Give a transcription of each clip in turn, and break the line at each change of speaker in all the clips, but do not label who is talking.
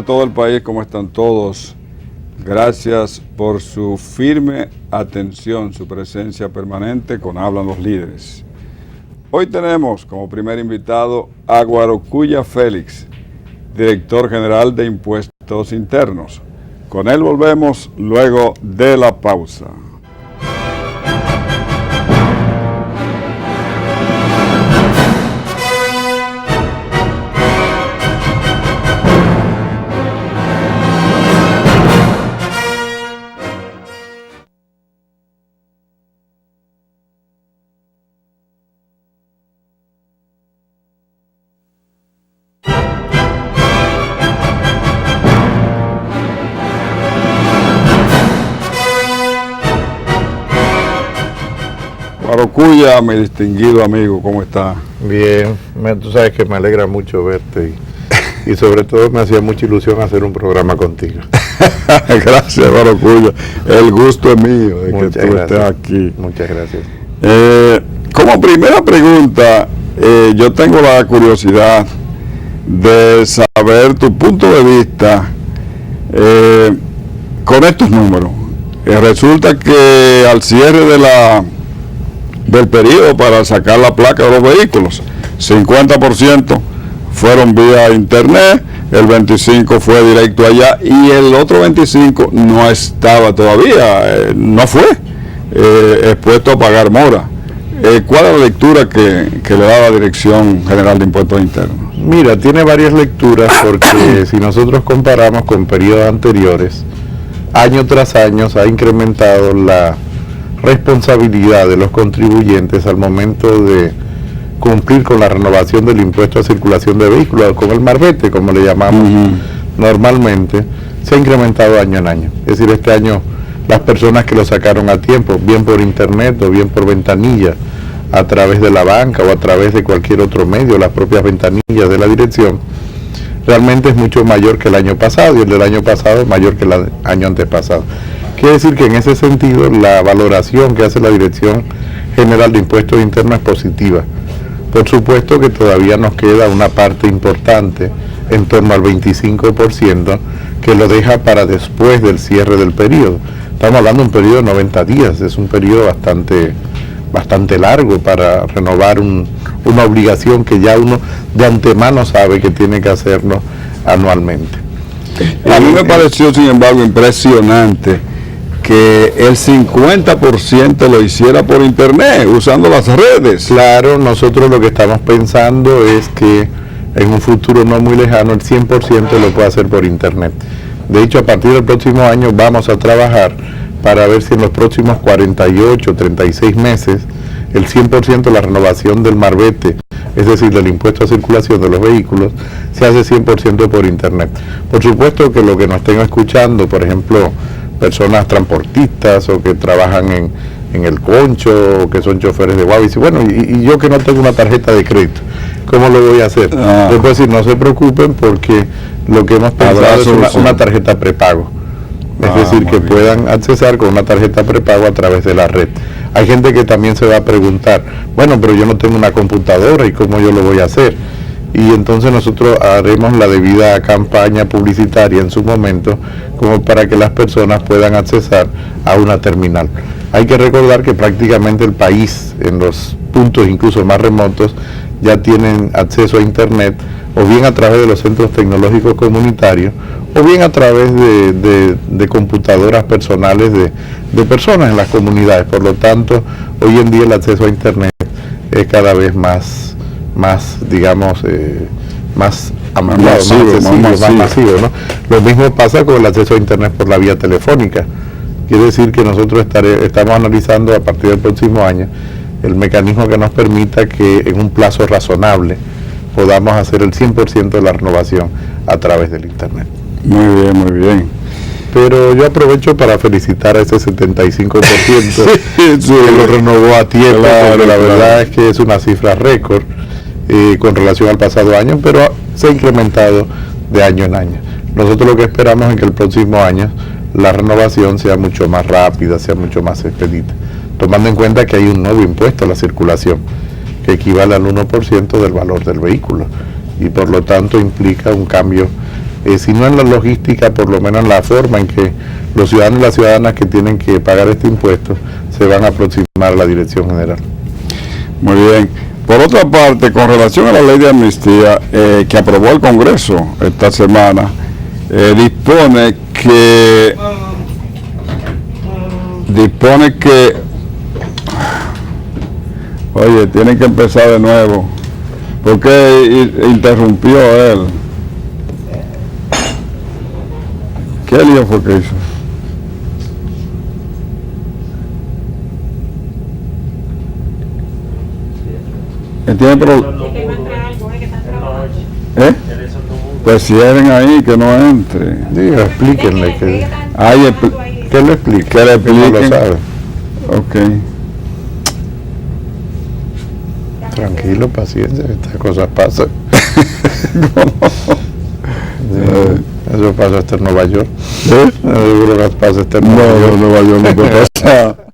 todo el país, ¿cómo están todos? Gracias por su firme atención, su presencia permanente con Hablan los Líderes. Hoy tenemos como primer invitado a Guarocuya Félix, director general de Impuestos Internos. Con él volvemos luego de la pausa. Guarocuya, mi distinguido amigo, ¿cómo está?
Bien, tú sabes que me alegra mucho verte y sobre todo me hacía mucha ilusión hacer un programa contigo.
Gracias, Guarocuya. El gusto es mío de
Muchas
que tú
gracias.
estés aquí.
Muchas gracias.
Como primera pregunta, yo tengo la curiosidad de saber tu punto de vista con estos números. Resulta que al cierre del periodo para sacar la placa de los vehículos, 50% fueron vía internet, el 25% fue directo allá y el otro 25% no estaba todavía, no fue expuesto a pagar mora. ¿Cuál es la lectura que le da la Dirección General de Impuestos Internos?
Mira, tiene varias lecturas porque si nosotros comparamos con periodos anteriores, año tras año se ha incrementado la responsabilidad de los contribuyentes al momento de cumplir con la renovación del impuesto a circulación de vehículos, con el marbete, como le llamamos normalmente, se ha incrementado año en año. Es decir, este año las personas que lo sacaron a tiempo, bien por internet o bien por ventanilla, a través de la banca o a través de cualquier otro medio, las propias ventanillas de la dirección, realmente es mucho mayor que el año pasado, y el del año pasado es mayor que el año antepasado. Quiere decir que en ese sentido la valoración que hace la Dirección General de Impuestos Internos es positiva. Por supuesto que todavía nos queda una parte importante, en torno al 25%, que lo deja para después del cierre del periodo. Estamos hablando de un periodo de 90 días, es un periodo bastante largo para renovar una obligación que ya uno de antemano sabe que tiene que hacerlo anualmente.
A mí me pareció, sin embargo, impresionante que el 50% lo hiciera por internet, usando las redes.
Claro, nosotros lo que estamos pensando es que en un futuro no muy lejano el 100% lo puede hacer por internet. De hecho, a partir del próximo año vamos a trabajar para ver si en los próximos 48, 36 meses, el 100% de la renovación del marbete, es decir, del impuesto a circulación de los vehículos, se hace 100% por internet. Por supuesto que lo que nos estén escuchando, por ejemplo, personas transportistas o que trabajan en el concho o que son choferes de guavis, bueno, y yo que no tengo una tarjeta de crédito, ¿cómo lo voy a hacer? Yo puedo decir, no se preocupen porque lo que hemos pensado es una tarjeta prepago. Es decir, que puedan accesar con una tarjeta prepago a través de la red. Hay gente que también se va a preguntar, bueno, pero yo no tengo una computadora y cómo yo lo voy a hacer. Y entonces nosotros haremos la debida campaña publicitaria en su momento como para que las personas puedan accesar a una terminal. Hay que recordar que prácticamente el país, en los puntos incluso más remotos, ya tienen acceso a internet, o bien a través de los centros tecnológicos comunitarios, o bien a través de computadoras personales de personas en las comunidades. Por lo tanto, hoy en día el acceso a internet es cada vez más digamos, más masivo, ¿no? Lo mismo pasa con el acceso a internet por la vía telefónica. Quiere decir que nosotros estamos analizando a partir del próximo año el mecanismo que nos permita que en un plazo razonable podamos hacer el 100% de la renovación a través del internet.
Muy bien, muy bien.
Pero yo aprovecho para felicitar a ese 75% que lo renovó a tiempo, porque la verdad es que es una cifra récord con relación al pasado año, pero se ha incrementado de año en año. Nosotros lo que esperamos es que el próximo año la renovación sea mucho más rápida, sea mucho más expedita, tomando en cuenta que hay un nuevo impuesto a la circulación que equivale al 1% del valor del vehículo y por lo tanto implica un cambio si no en la logística, por lo menos en la forma en que los ciudadanos y las ciudadanas que tienen que pagar este impuesto se van a aproximar a la Dirección General.
Muy bien. Por otra parte, con relación a la ley de amnistía que aprobó el Congreso esta semana, dispone que, oye, tienen que empezar de nuevo. ¿Por qué interrumpió él? ¿Qué lío fue que hizo? ¿Tiene problema? Pues cierren ahí, que no entre.
Diga, explíquenle que...
¿Qué le explique? Que le expliquen.
No lo sabe.
Ok.
Tranquilo, paciencia, estas cosas pasan. Eso pasa hasta en Nueva York. Seguro que pasa hasta en Nueva York.
Nueva York no puede pasar.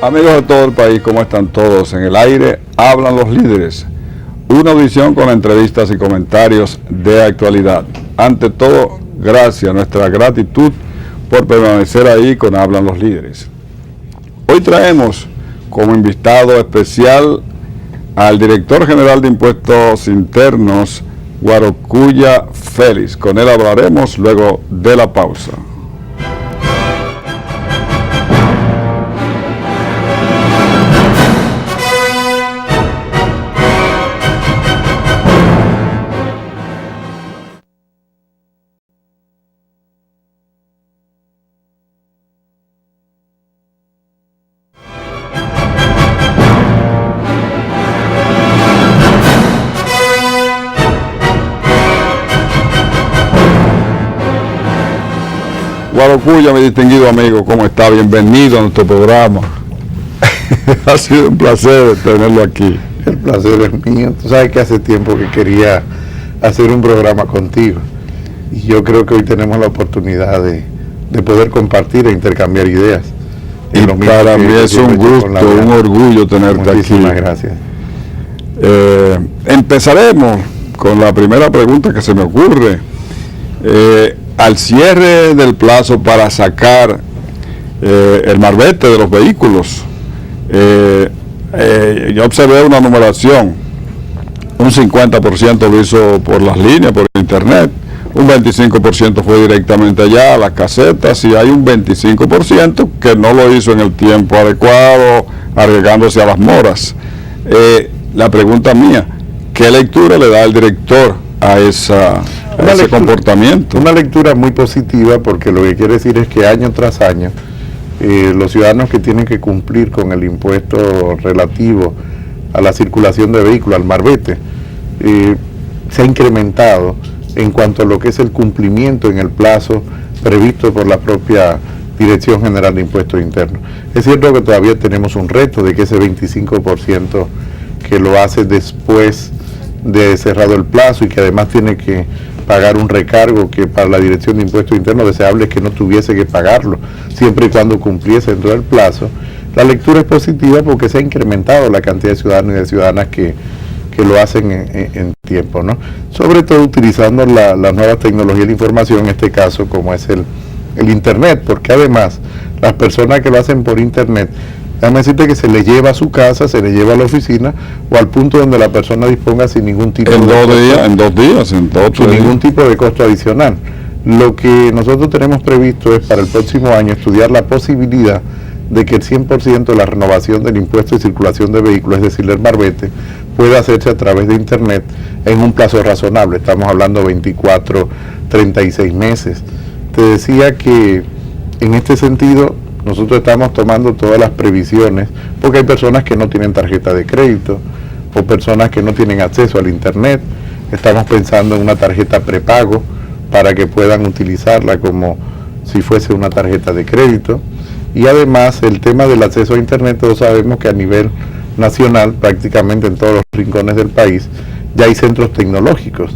Amigos de todo el país, ¿cómo están todos? En el aire hablan los líderes. Una audición con entrevistas y comentarios de actualidad. Ante todo, gracias, nuestra gratitud por permanecer ahí con Hablan los Líderes. Hoy traemos como invitado especial al director general de Impuestos Internos, Guarocuya Félix. Con él hablaremos luego de la pausa. Guarocuya, mi distinguido amigo, ¿cómo está? Bienvenido a nuestro programa. Ha sido un placer tenerlo aquí.
El placer es mío. Tú sabes que hace tiempo que quería hacer un programa contigo. Y yo creo que hoy tenemos la oportunidad de poder compartir e intercambiar ideas.
Y para mí es un gusto, un orgullo tenerte aquí.
Muchísimas gracias.
Empezaremos con la primera pregunta que se me ocurre. Al cierre del plazo para sacar el marbete de los vehículos, yo observé una numeración, un 50% lo hizo por las líneas, por internet, un 25% fue directamente allá a las casetas y hay un 25% que no lo hizo en el tiempo adecuado, arriesgándose a las moras. La pregunta mía, ¿qué lectura le da el director a ese comportamiento?
Una lectura muy positiva, porque lo que quiere decir es que año tras año los ciudadanos que tienen que cumplir con el impuesto relativo a la circulación de vehículos, al marbete, se ha incrementado en cuanto a lo que es el cumplimiento en el plazo previsto por la propia Dirección General de Impuestos Internos. Es cierto que todavía tenemos un reto de que ese 25% que lo hace después de cerrado el plazo y que además tiene que pagar un recargo que para la Dirección de Impuestos Internos deseable es que no tuviese que pagarlo, siempre y cuando cumpliese dentro del plazo. La lectura es positiva porque se ha incrementado la cantidad de ciudadanos y de ciudadanas que lo hacen en tiempo, ¿no? Sobre todo utilizando las nuevas tecnologías de información, en este caso como es el Internet, porque además las personas que lo hacen por Internet, déjame decirte que se le lleva a su casa, se le lleva a la oficina o al punto donde la persona disponga sin ningún tipo
en 2 días, sin
ningún tipo de costo adicional. Lo que nosotros tenemos previsto es para el próximo año estudiar la posibilidad de que el 100% de la renovación del impuesto de circulación de vehículos, es decir, el marbete, pueda hacerse a través de Internet en un plazo razonable. Estamos hablando de 24, 36 meses. Te decía que en este sentido nosotros estamos tomando todas las previsiones, porque hay personas que no tienen tarjeta de crédito o personas que no tienen acceso al Internet. Estamos pensando en una tarjeta prepago para que puedan utilizarla como si fuese una tarjeta de crédito. Y además el tema del acceso a Internet, todos sabemos que a nivel nacional, prácticamente en todos los rincones del país, ya hay centros tecnológicos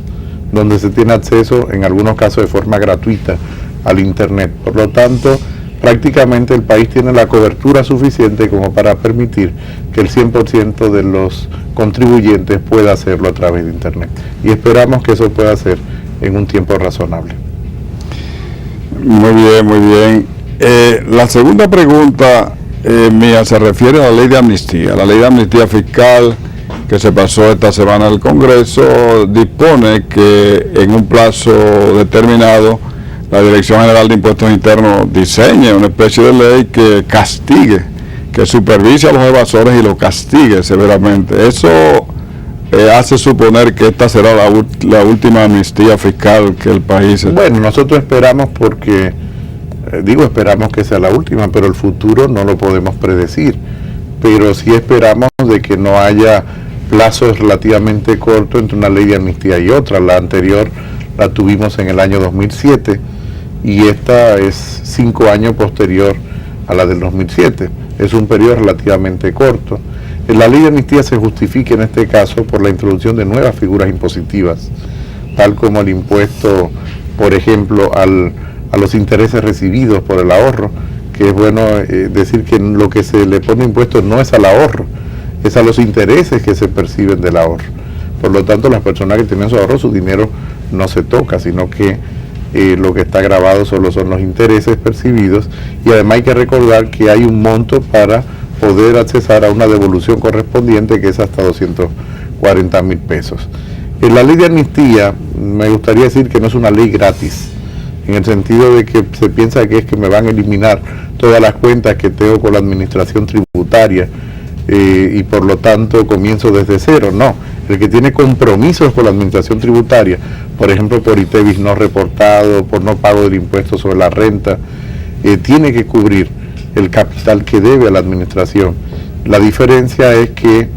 donde se tiene acceso, en algunos casos de forma gratuita, al Internet. Por lo tanto, prácticamente el país tiene la cobertura suficiente como para permitir que el 100% de los contribuyentes pueda hacerlo a través de Internet. Y esperamos que eso pueda ser en un tiempo razonable.
Muy bien, muy bien. La segunda pregunta mía se refiere a la ley de amnistía. La ley de amnistía fiscal que se pasó esta semana al Congreso dispone que en un plazo determinado la Dirección General de Impuestos Internos diseñe una especie de ley que castigue, que supervise a los evasores y los castigue severamente. Eso hace suponer que esta será la última amnistía fiscal que el país...
Bueno, nosotros esperamos porque... esperamos que sea la última, pero el futuro no lo podemos predecir. Pero sí esperamos de que no haya plazos relativamente cortos entre una ley de amnistía y otra. La anterior la tuvimos en el año 2007 y esta es 5 años posterior a la del 2007. Es un periodo relativamente corto. La ley de amnistía se justifica en este caso por la introducción de nuevas figuras impositivas, tal como el impuesto, por ejemplo, a los intereses recibidos por el ahorro, que es bueno decir que lo que se le pone impuesto no es al ahorro, es a los intereses que se perciben del ahorro. Por lo tanto, las personas que tienen su ahorro, su dinero no se toca, sino que lo que está grabado solo son los intereses percibidos, y además hay que recordar que hay un monto para poder accesar a una devolución correspondiente que es hasta 240,000 pesos. En la ley de amnistía me gustaría decir que no es una ley gratis, en el sentido de que se piensa que es que me van a eliminar todas las cuentas que tengo con la administración tributaria y por lo tanto comienzo desde cero. No, el que tiene compromisos con la administración tributaria, por ejemplo por ITEVIS no reportado, por no pago del impuesto sobre la renta, tiene que cubrir el capital que debe a la administración. La diferencia es que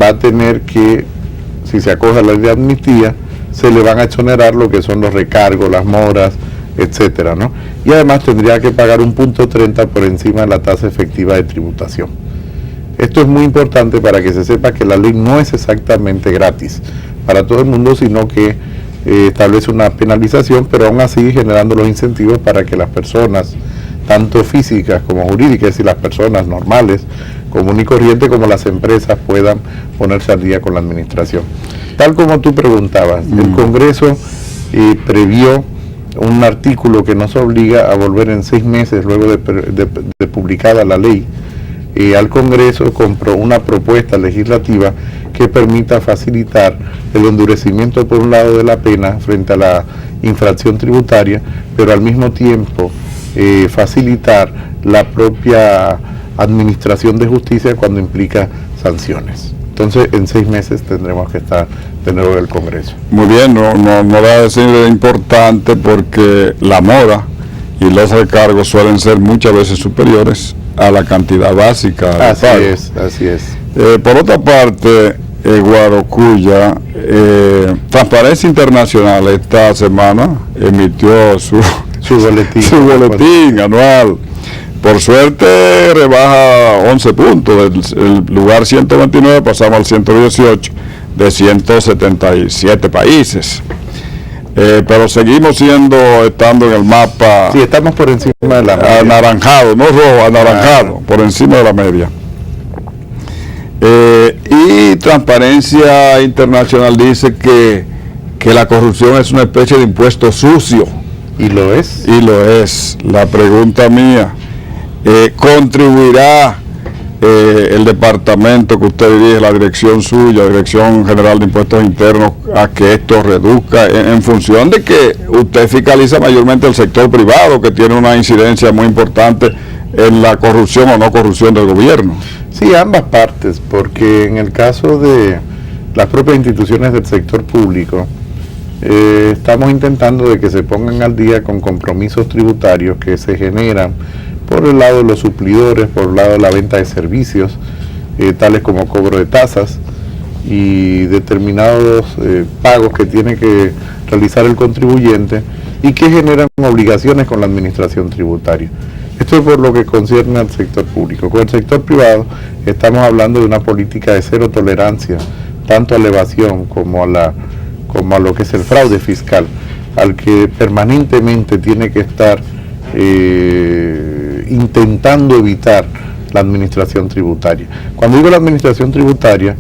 va a tener que, si se acoge a la ley de amnistía, se le van a exonerar lo que son los recargos, las moras, etcétera, ¿no? Y además tendría que pagar un 0.30 por encima de la tasa efectiva de tributación. Esto es muy importante para que se sepa que la ley no es exactamente gratis para todo el mundo, sino que establece una penalización, pero aún así generando los incentivos para que las personas, tanto físicas como jurídicas, es decir, las personas normales, común y corriente, como las empresas, puedan ponerse al día con la administración. Tal como tú preguntabas, el Congreso previó un artículo que nos obliga a volver en 6 meses luego de publicada la ley al Congreso con una propuesta legislativa que permita facilitar el endurecimiento por un lado de la pena frente a la infracción tributaria, pero al mismo tiempo facilitar la propia administración de justicia cuando implica sanciones. Entonces, en 6 meses tendremos que estar de nuevo en el Congreso.
Muy bien, no va a decir importante porque la mora y los recargos suelen ser muchas veces superiores a la cantidad básica de pago.
Así es.
Por otra parte, Guarocuya, Transparencia Internacional esta semana emitió su boletín anual. Por suerte rebaja 11 puntos, del lugar 129 pasamos al 118 de 177 países. Pero seguimos estando en el mapa.
Sí, estamos por encima de la media.
Anaranjado, no rojo, anaranjado, por encima de la media. Y Transparencia Internacional dice que la corrupción es una especie de impuesto sucio.
¿Y lo es?
Y lo es. La pregunta mía, ¿contribuirá el departamento que usted dirige, la dirección suya, Dirección General de Impuestos Internos, a que esto reduzca en función de que usted fiscaliza mayormente el sector privado, que tiene una incidencia muy importante en la corrupción o no corrupción del gobierno?
Sí, ambas partes, porque en el caso de las propias instituciones del sector público, estamos intentando de que se pongan al día con compromisos tributarios que se generan por el lado de los suplidores, por el lado de la venta de servicios, tales como cobro de tasas y determinados pagos que tiene que realizar el contribuyente y que generan obligaciones con la administración tributaria. Esto es por lo que concierne al sector público. Con el sector privado estamos hablando de una política de cero tolerancia, tanto a la evasión como a lo que es el fraude fiscal, al que permanentemente tiene que estar intentando evitar la administración tributaria. Cuando digo la administración tributaria,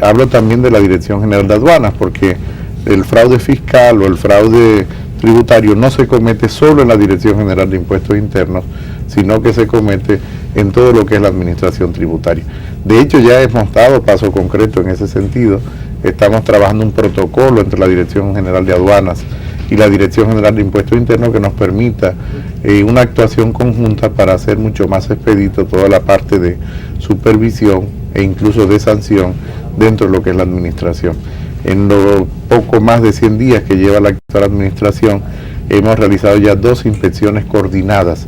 hablo también de la Dirección General de Aduanas, porque el fraude fiscal o el fraude tributario no se comete solo en la Dirección General de Impuestos Internos, sino que se comete en todo lo que es la administración tributaria. De hecho, ya hemos dado paso concreto en ese sentido. Estamos trabajando un protocolo entre la Dirección General de Aduanas y la Dirección General de Impuestos Internos que nos permita una actuación conjunta para hacer mucho más expedito toda la parte de supervisión e incluso de sanción dentro de lo que es la administración. En los poco más de 100 días que lleva la actual administración, hemos realizado ya 2 inspecciones coordinadas,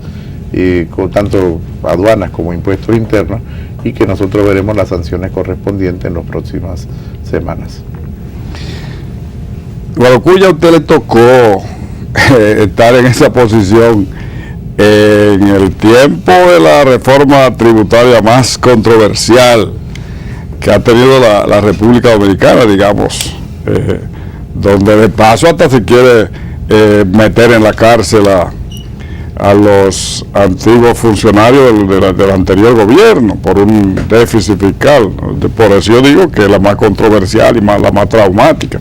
con tanto aduanas como impuestos internos, y que nosotros veremos las sanciones correspondientes en las próximas semanas.
Guarocuya, a usted le tocó estar en esa posición en el tiempo de la reforma tributaria más controversial que ha tenido la República Dominicana, digamos, donde de paso hasta se quiere meter en la cárcel a los antiguos funcionarios del anterior gobierno por un déficit fiscal. Por eso yo digo que es la más controversial y la más traumática.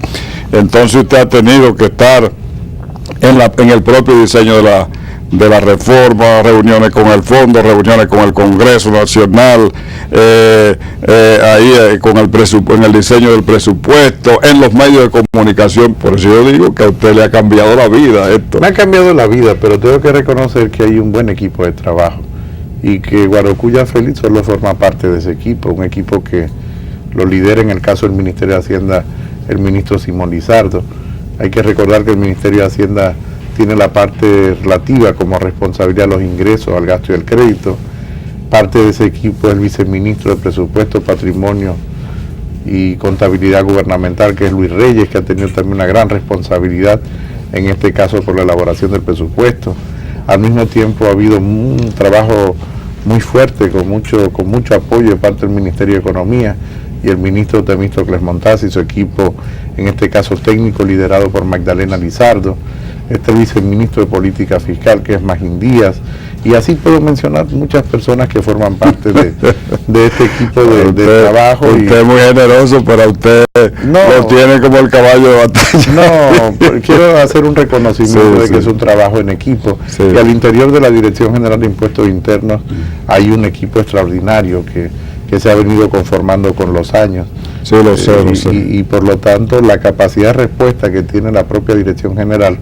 Entonces usted ha tenido que estar en el propio diseño de la reforma, reuniones con el fondo, reuniones con el Congreso Nacional, en el diseño del presupuesto, en los medios de comunicación. Por eso yo digo que a usted le ha cambiado la vida esto.
Me ha cambiado la vida, pero tengo que reconocer que hay un buen equipo de trabajo y que Guarocuya Félix solo forma parte de ese equipo, un equipo que lo lidera en el caso del Ministerio de Hacienda el ministro Simón Lizardo. Hay que recordar que el Ministerio de Hacienda tiene la parte relativa como responsabilidad de los ingresos, al gasto y al crédito. Parte de ese equipo es el viceministro de Presupuesto, Patrimonio y Contabilidad Gubernamental, que es Luis Reyes, que ha tenido también una gran responsabilidad, en este caso por la elaboración del presupuesto. Al mismo tiempo ha habido un trabajo muy fuerte, con mucho apoyo de parte del Ministerio de Economía y el ministro Temístocles Montaz y su equipo, en este caso técnico, liderado por Magdalena Lizardo. El viceministro de Política Fiscal, que es Magín Díaz, Y así puedo mencionar muchas personas que forman parte de este equipo de trabajo.
Usted es muy generoso, pero usted lo tiene como el caballo de batalla.
No, quiero hacer un reconocimiento de que es un trabajo en equipo. Y al interior de la Dirección General de Impuestos Internos hay un equipo extraordinario que se ha venido conformando con los años.
Sí, lo sé, lo sé.
Y por lo tanto la capacidad de respuesta que tiene la propia Dirección General,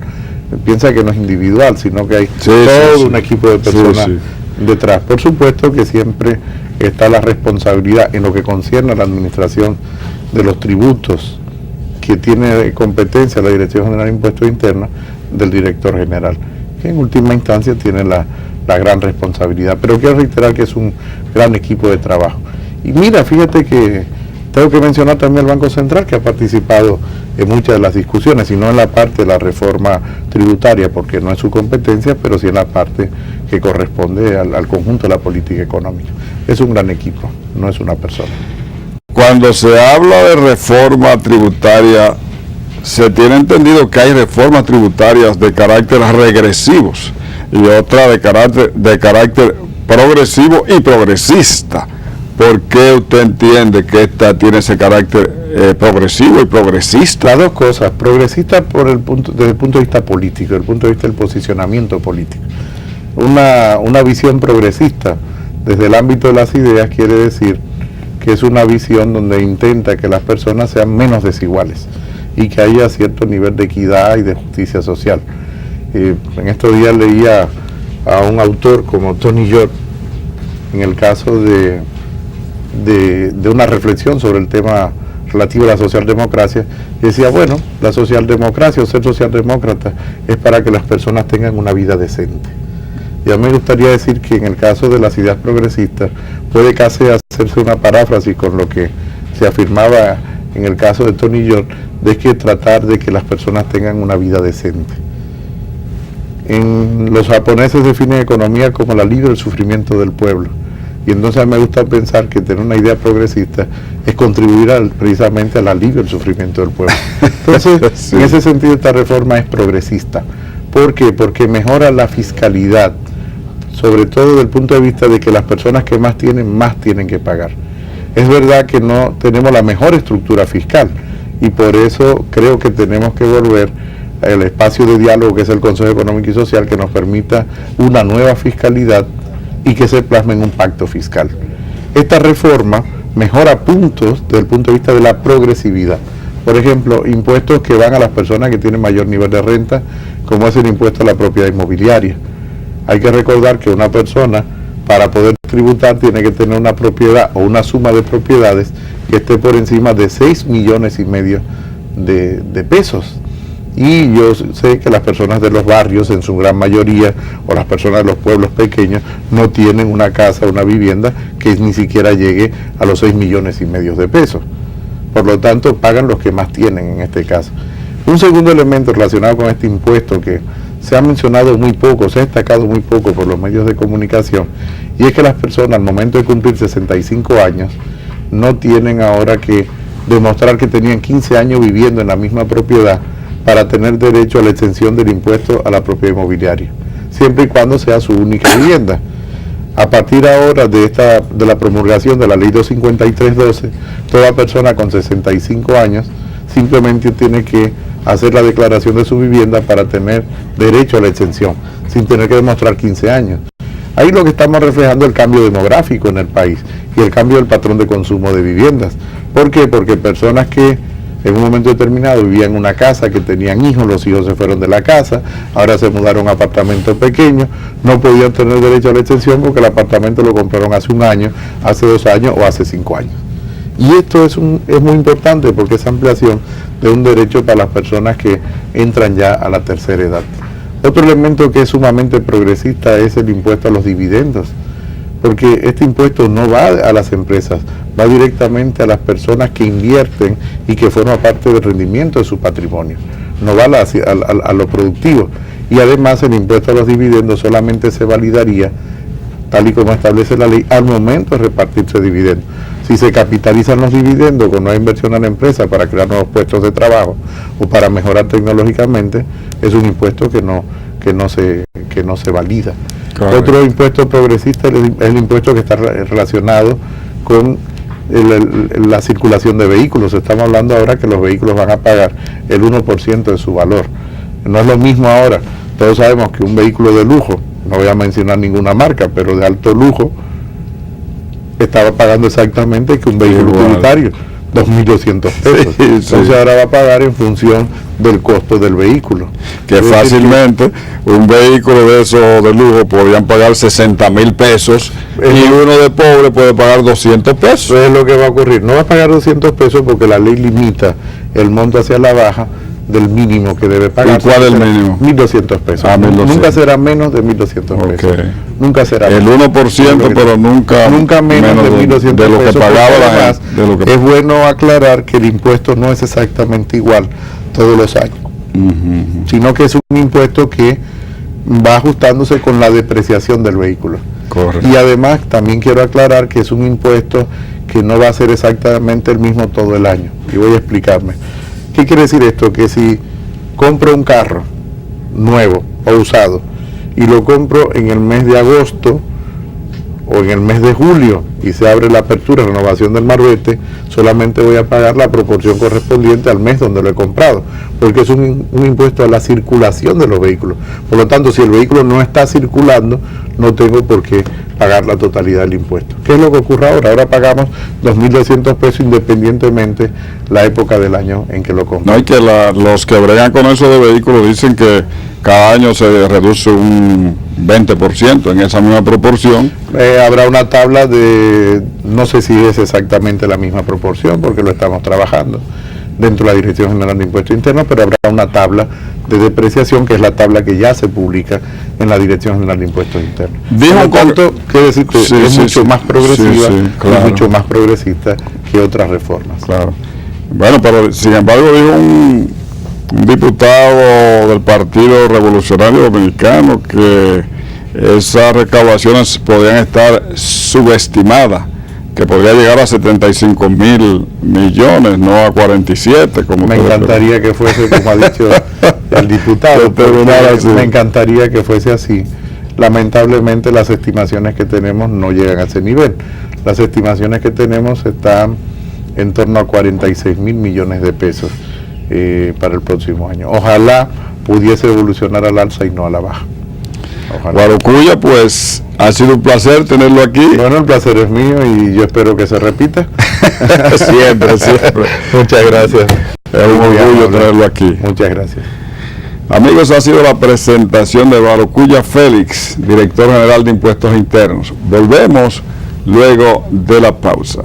piensa que no es individual, sino que hay todo un equipo de personas detrás. Por supuesto que siempre está la responsabilidad en lo que concierne a la administración de los tributos, que tiene competencia la Dirección General de Impuestos Internos, del director general, que en última instancia tiene la gran responsabilidad. Pero quiero reiterar que es un gran equipo de trabajo. Y mira, fíjate que tengo que mencionar también al Banco Central, que ha participado en muchas de las discusiones, y no en la parte de la reforma tributaria, porque no es su competencia, pero sí en la parte que corresponde al conjunto de la política económica. Es un gran equipo, no es una persona.
Cuando se habla de reforma tributaria, se tiene entendido que hay reformas tributarias de carácter regresivos y otra de carácter progresivo y progresista. ¿Por qué usted entiende que esta tiene ese carácter progresivo y progresista?
Las dos cosas, progresista desde el punto de vista político, desde el punto de vista del posicionamiento político. Una visión progresista desde el ámbito de las ideas quiere decir que es una visión donde intenta que las personas sean menos desiguales y que haya cierto nivel de equidad y de justicia social. En estos días leía a un autor como Tony York, en el caso de una reflexión sobre el tema relativo a la socialdemocracia, y decía, bueno, la socialdemocracia o ser socialdemócrata es para que las personas tengan una vida decente. Y a mí me gustaría decir que en el caso de las ideas progresistas puede casi hacerse una paráfrasis con lo que se afirmaba en el caso de Tony York, de que tratar de que las personas tengan una vida decente. Los japoneses definen economía como la libre del sufrimiento del pueblo. Y entonces a mí me gusta pensar que tener una idea progresista es contribuir precisamente al alivio del sufrimiento del pueblo. Entonces, en ese sentido, esta reforma es progresista. ¿Por qué? Porque mejora la fiscalidad, sobre todo desde el punto de vista de que las personas que más tienen que pagar. Es verdad que no tenemos la mejor estructura fiscal y por eso creo que tenemos que volver al espacio de diálogo que es el Consejo Económico y Social, que nos permita una nueva fiscalidad y que se plasme en un pacto fiscal. Esta reforma mejora puntos desde el punto de vista de la progresividad. Por ejemplo, impuestos que van a las personas que tienen mayor nivel de renta, como es el impuesto a la propiedad inmobiliaria. Hay que recordar que una persona, para poder tributar, tiene que tener una propiedad o una suma de propiedades que esté por encima de 6,5 millones de pesos. Y yo sé que las personas de los barrios, en su gran mayoría, o las personas de los pueblos pequeños, no tienen una casa, una vivienda que ni siquiera llegue a los 6,5 millones de pesos. Por lo tanto, pagan los que más tienen en este caso. Un segundo elemento relacionado con este impuesto que se ha mencionado muy poco, se ha destacado muy poco por los medios de comunicación, y es que las personas al momento de cumplir 65 años no tienen ahora que demostrar que tenían 15 años viviendo en la misma propiedad para tener derecho a la exención del impuesto a la propiedad inmobiliaria, siempre y cuando sea su única vivienda. A partir ahora de la promulgación de la ley 253/12, toda persona con 65 años simplemente tiene que hacer la declaración de su vivienda para tener derecho a la exención, sin tener que demostrar 15 años. Ahí lo que estamos reflejando es el cambio demográfico en el país y el cambio del patrón de consumo de viviendas. ¿Por qué? Porque personas que en un momento determinado vivían en una casa, que tenían hijos, los hijos se fueron de la casa, ahora se mudaron a apartamentos pequeños, no podían tener derecho a la exención porque el apartamento lo compraron hace un año, hace 2 años o hace 5 años. Y esto es muy importante porque es ampliación de un derecho para las personas que entran ya a la tercera edad. Otro elemento que es sumamente progresista es el impuesto a los dividendos, porque este impuesto no va a las empresas, va directamente a las personas que invierten y que forman parte del rendimiento de su patrimonio, no va a lo productivo. Y además el impuesto a los dividendos solamente se validaría, tal y como establece la ley, al momento de repartirse dividendos. Si se capitalizan los dividendos con nueva inversión a la empresa para crear nuevos puestos de trabajo o para mejorar tecnológicamente, es un impuesto que no se valida. Correcto. Otro impuesto progresista es el impuesto que está relacionado con la circulación de vehículos. Estamos hablando ahora que los vehículos van a pagar el 1% de su valor. No es lo mismo ahora. Todos sabemos que un vehículo de lujo, no voy a mencionar ninguna marca, pero de alto lujo, estaba pagando exactamente que un vehículo utilitario, 2.200 pesos. Sí, entonces ahora va a pagar en función del costo del vehículo.
Que es fácilmente un vehículo de esos de lujo podrían pagar 60,000 pesos y uno de pobre puede pagar 200 pesos.
Eso es lo que va a ocurrir. No va a pagar 200 pesos porque la ley limita el monto hacia la baja del mínimo que debe pagar.
¿Y cuál es el mínimo?
1.200 pesos.
1.200.
Nunca será menos de 1.200 pesos. Nunca será
el 1%, pero nunca
menos de 1.200
de lo que
pesos,
pagaba la gente.
Es bueno aclarar que el impuesto no es exactamente igual todos los años, sino que es un impuesto que va ajustándose con la depreciación del vehículo.
Correcto.
Y además también quiero aclarar que es un impuesto que no va a ser exactamente el mismo todo el año. Y voy a explicarme. ¿Qué quiere decir esto? Que si compro un carro nuevo o usado y lo compro en el mes de agosto o en el mes de julio y se abre la apertura, renovación del marbete, solamente voy a pagar la proporción correspondiente al mes donde lo he comprado, porque es un impuesto a la circulación de los vehículos. Por lo tanto, si el vehículo no está circulando, no tengo por qué pagar la totalidad del impuesto. ¿Qué es lo que ocurre ahora? Ahora pagamos 2.200 pesos independientemente la época del año en que lo compramos.
No, y que los que bregan con eso de vehículos dicen que cada año se reduce un 20% en esa misma proporción.
Habrá una tabla de, no sé si es exactamente la misma proporción, porque lo estamos trabajando dentro de la Dirección General de Impuestos Internos, pero habrá una tabla de depreciación, que es la tabla que ya se publica en la Dirección General de Impuestos Internos.
Dijo un
tanto, quiere decir que es mucho más progresiva, claro, y mucho más progresista que otras reformas.
Claro. Bueno, pero sin embargo dijo un diputado del Partido Revolucionario Dominicano que esas recaudaciones podrían estar subestimadas, que podría llegar a 75,000 millones, no a 47, como
me encantaría que fuese, como ha dicho el diputado, me encantaría que fuese así. Lamentablemente las estimaciones que tenemos no llegan a ese nivel. Las estimaciones que tenemos están en torno a 46,000 millones de pesos para el próximo año. Ojalá pudiese evolucionar al alza y no a la baja.
Guarocuya, pues ha sido un placer tenerlo aquí.
Bueno, el placer es mío y yo espero que se repita.
Siempre.
Muchas gracias.
Es un orgullo tenerlo aquí.
Muchas gracias.
Amigos, ha sido la presentación de Guarocuya Félix, director general de Impuestos Internos. Volvemos luego de la pausa.